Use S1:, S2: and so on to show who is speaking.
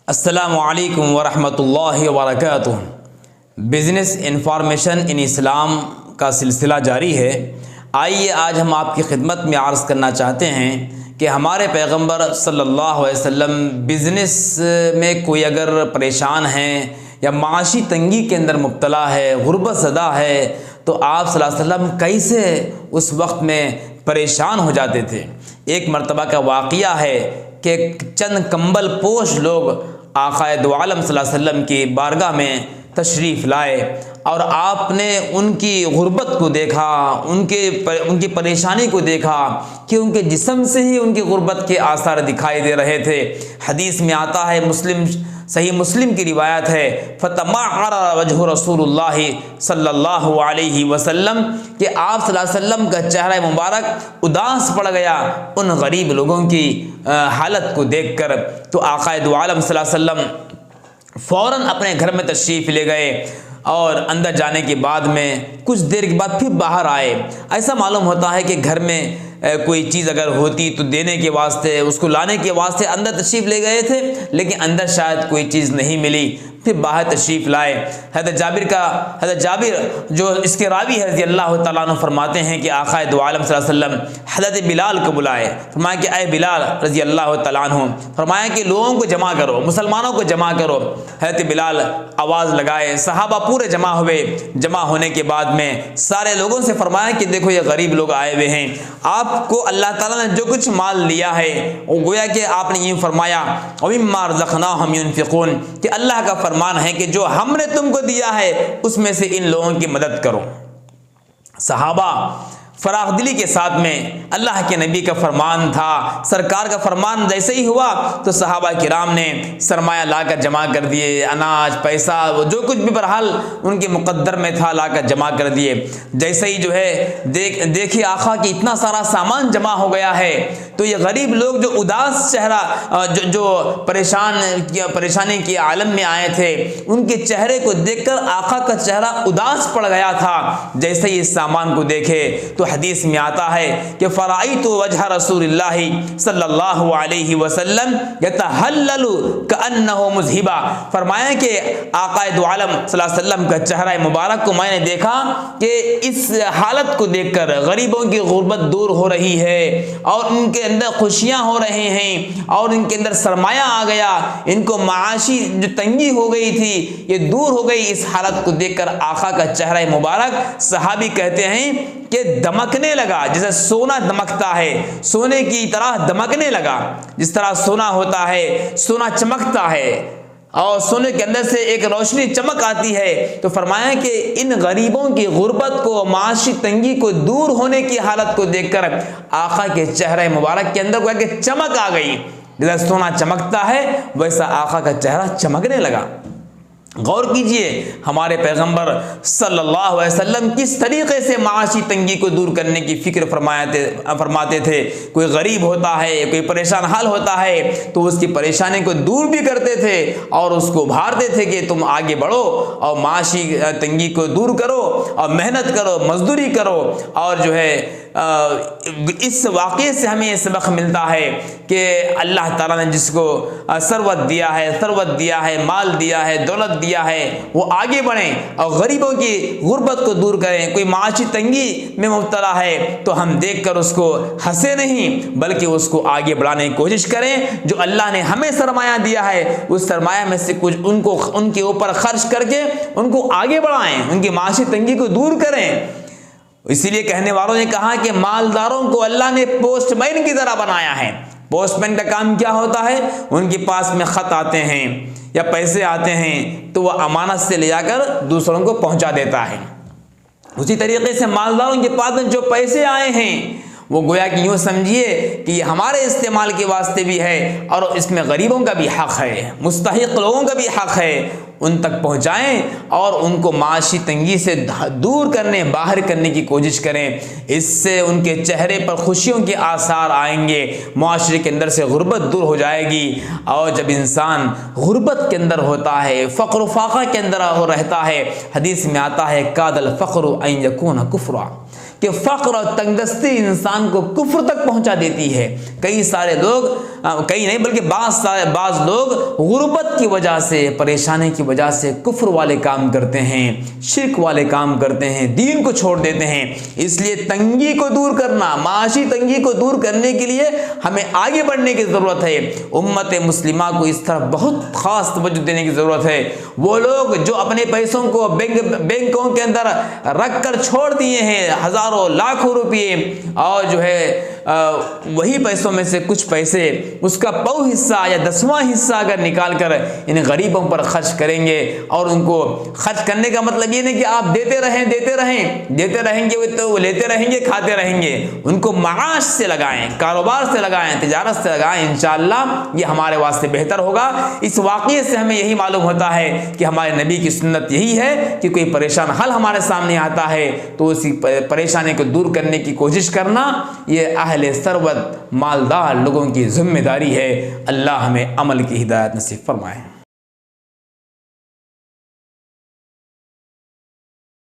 S1: السلام علیکم ورحمۃ اللہ وبرکاتہ۔ بزنس انفارمیشن ان اسلام کا سلسلہ جاری ہے۔ آئیے آج ہم آپ کی خدمت میں عرض کرنا چاہتے ہیں کہ ہمارے پیغمبر صلی اللہ علیہ وسلم بزنس میں کوئی اگر پریشان ہیں یا معاشی تنگی کے اندر مبتلا ہے، غربت زدہ ہے، تو آپ صلی اللہ علیہ وسلم کیسے اس وقت میں پریشان ہو جاتے تھے۔ ایک مرتبہ کا واقعہ ہے کہ چند کمبل پوش لوگ آقا دو عالم صلی اللہ علیہ وسلم کی بارگاہ میں تشریف لائے اور آپ نے ان کی غربت کو دیکھا، ان کی پریشانی کو دیکھا کہ ان کے جسم سے ہی ان کی غربت کے آثار دکھائی دے رہے تھے۔ حدیث میں آتا ہے، صحیح مسلم کی روایت ہے، فتمعر وجہ رسول اللہ صلی اللہ علیہ وسلم، کہ آپ صلی اللہ علیہ وسلم کا چہرہ مبارک اداس پڑ گیا ان غریب لوگوں کی حالت کو دیکھ کر۔ تو آقا دو عالم صلی اللہ علیہ وسلم فوراً اپنے گھر میں تشریف لے گئے اور اندر جانے کے بعد میں کچھ دیر کے بعد پھر باہر آئے۔ ایسا معلوم ہوتا ہے کہ گھر میں کوئی چیز اگر ہوتی تو دینے کے واسطے، اس کو لانے کے واسطے اندر تشریف لے گئے تھے، لیکن اندر شاید کوئی چیز نہیں ملی، پھر باہر تشریف لائے۔ حضرت جابر جو اس کے راوی ہے رضی اللہ تعالیٰ عنہ فرماتے ہیں کہ آقا دو عالم صلی اللہ علیہ وسلم حضرت بلال کو بلائے، فرمایا کہ اے بلال رضی اللہ تعالیٰ عنہ، فرمایا کہ لوگوں کو جمع کرو، مسلمانوں کو جمع کرو۔ حضرت بلال آواز لگائے، صحابہ پورے جمع ہوئے۔ جمع ہونے کے بعد میں سارے لوگوں سے فرمایا کہ دیکھو یہ غریب لوگ آئے ہوئے ہیں، آپ کو اللہ تعالیٰ نے جو کچھ مال دیا ہے وہ گویا کہ آپ نے یہ فرمایا وَمِمَّا رَزَقْنَاهُمْ يُنْفِقُونَ، کہ اللہ کا فرمان ہے کہ جو ہم نے تم کو دیا ہے اس میں سے ان لوگوں کی مدد کرو۔ صحابہ فراخ دلی کے ساتھ میں، اللہ کے نبی کا فرمان تھا، سرکار کا فرمان جیسے ہی ہوا تو صحابہ کرام نے سرمایہ لا کر جمع کر دیے، اناج پیسہ جو کچھ بھی بہرحال ان کے مقدر میں تھا لا کر جمع کر دیے۔ جیسے ہی جو ہے دیکھیے آقا کہ اتنا سارا سامان جمع ہو گیا ہے، تو یہ غریب لوگ جو اداس چہرہ جو پریشانی کے عالم میں آئے تھے، ان کے چہرے کو دیکھ کر آقا کا چہرہ اداس پڑ گیا تھا۔ جیسے ہی اس سامان کو دیکھے تو حدیث میں آتا ہے کہ فرائیت وجہ رسول اللہ صلی اللہ علیہ وسلم یتہلل کأنہ مذہبا، فرمایا کہ آقا دو عالم صلی اللہ علیہ وسلم کا چہرہ مبارک کو میں نے دیکھا کہ اس حالت کو دیکھ کر غریبوں کی غربت دور ہو رہی ہے اور ان کے اندر خوشیاں ہو رہے ہیں اور ان کے اندر سرمایہ آ گیا، ان کو معاشی جو تنگی ہو گئی تھی یہ دور ہو گئی۔ اس حالت کو دیکھ کر آقا کا چہرہ مبارک، صحابی کہتے ہیں کہ دمکنے لگا، جیسے سونا دمکتا ہے، سونے کی طرح دمکنے لگا۔ جس طرح سونا ہوتا ہے، سونا چمکتا ہے اور سونے کے اندر سے ایک روشنی چمک آتی ہے، تو فرمایا کہ ان غریبوں کی غربت کو، معاشی تنگی کو دور ہونے کی حالت کو دیکھ کر آقا کے چہرہ مبارک کے اندر کوئی کہ چمک آ گئی، جیسا سونا چمکتا ہے ویسا آقا کا چہرہ چمکنے لگا۔ غور کیجئے ہمارے پیغمبر صلی اللہ علیہ وسلم کس طریقے سے معاشی تنگی کو دور کرنے کی فکر فرماتے تھے۔ کوئی غریب ہوتا ہے، کوئی پریشان حال ہوتا ہے تو اس کی پریشانی کو دور بھی کرتے تھے اور اس کو ابھارتے تھے کہ تم آگے بڑھو اور معاشی تنگی کو دور کرو اور محنت کرو، مزدوری کرو۔ اور جو ہے اس واقعے سے ہمیں یہ سبق ملتا ہے کہ اللہ تعالیٰ نے جس کو ثروت دیا ہے، مال دیا ہے، دولت دیا ہے، وہ آگے بڑھیں اور غریبوں کی غربت کو دور کریں۔ کوئی معاشی تنگی میں مبتلا ہے تو ہم دیکھ کر اس کو ہنسے نہیں بلکہ اس کو آگے بڑھانے کی کوشش کریں۔ جو اللہ نے ہمیں سرمایہ دیا ہے اس سرمایہ میں سے کچھ ان کے اوپر خرچ کر کے ان کو آگے بڑھائیں، ان کی معاشی تنگی کو دور کریں۔ اسی لیے کہنے والوں نے کہا کہ مالداروں کو اللہ نے پوسٹ مین کی طرح بنایا ہے۔ پوسٹ مین کا کام کیا ہوتا ہے؟ ان کے پاس میں خط آتے ہیں یا پیسے آتے ہیں تو وہ امانت سے لے جا کر دوسروں کو پہنچا دیتا ہے۔ اسی طریقے سے مالداروں کے پاس میں جو پیسے آئے ہیں وہ گویا کہ یوں سمجھیے کہ یہ ہمارے استعمال کے واسطے بھی ہے اور اس میں غریبوں کا بھی حق ہے، مستحق لوگوں کا بھی حق ہے، ان تک پہنچائیں اور ان کو معاشی تنگی سے دور کرنے، باہر کرنے کی کوشش کریں۔ اس سے ان کے چہرے پر خوشیوں کے آثار آئیں گے، معاشرے کے اندر سے غربت دور ہو جائے گی۔ اور جب انسان غربت کے اندر ہوتا ہے، فقر و فاقہ کے اندر رہتا ہے، حدیث میں آتا ہے کاد الفقر ان یکون کفرا، کہ فقر اور تنگدستی انسان کو کفر تک پہنچا دیتی ہے۔ کئی سارے لوگ، کئی نہیں بلکہ بعض لوگ غربت کی وجہ سے، پریشانی کی وجہ سے کفر والے کام کرتے ہیں، شرک والے کام کرتے ہیں، دین کو چھوڑ دیتے ہیں۔ اس لیے تنگی کو دور کرنا، معاشی تنگی کو دور کرنے کے لیے ہمیں آگے بڑھنے کی ضرورت ہے۔ امت مسلمہ کو اس طرف بہت خاص توجہ دینے کی ضرورت ہے۔ وہ لوگ جو اپنے پیسوں کو بینکوں کے اندر رکھ کر چھوڑ دیے ہیں، ہزاروں لاکھوں روپے، اور جو ہے وہی پیسوں میں سے کچھ پیسے، اس کا پو حصہ یا 10واں حصہ اگر نکال کر ان غریبوں پر خرچ کریں گے، اور ان کو خرچ کرنے کا مطلب یہ نہیں کہ آپ دیتے رہیں گے تو وہ لیتے رہیں گے، کھاتے رہیں گے۔ ان کو معاش سے لگائیں، کاروبار سے لگائیں، تجارت سے لگائیں، انشاءاللہ یہ ہمارے واسطے بہتر ہوگا۔ اس واقعے سے ہمیں یہی معلوم ہوتا ہے کہ ہمارے نبی کی سنت یہی ہے کہ کوئی پریشان حال ہمارے سامنے آتا ہے تو اسی پریشانی کو دور کرنے کی کوشش کرنا، یہ اہل ثروت مالدار لوگوں کی ذمہ داری ہے۔ اللہ ہمیں عمل کی ہدایت نصیب فرمائے۔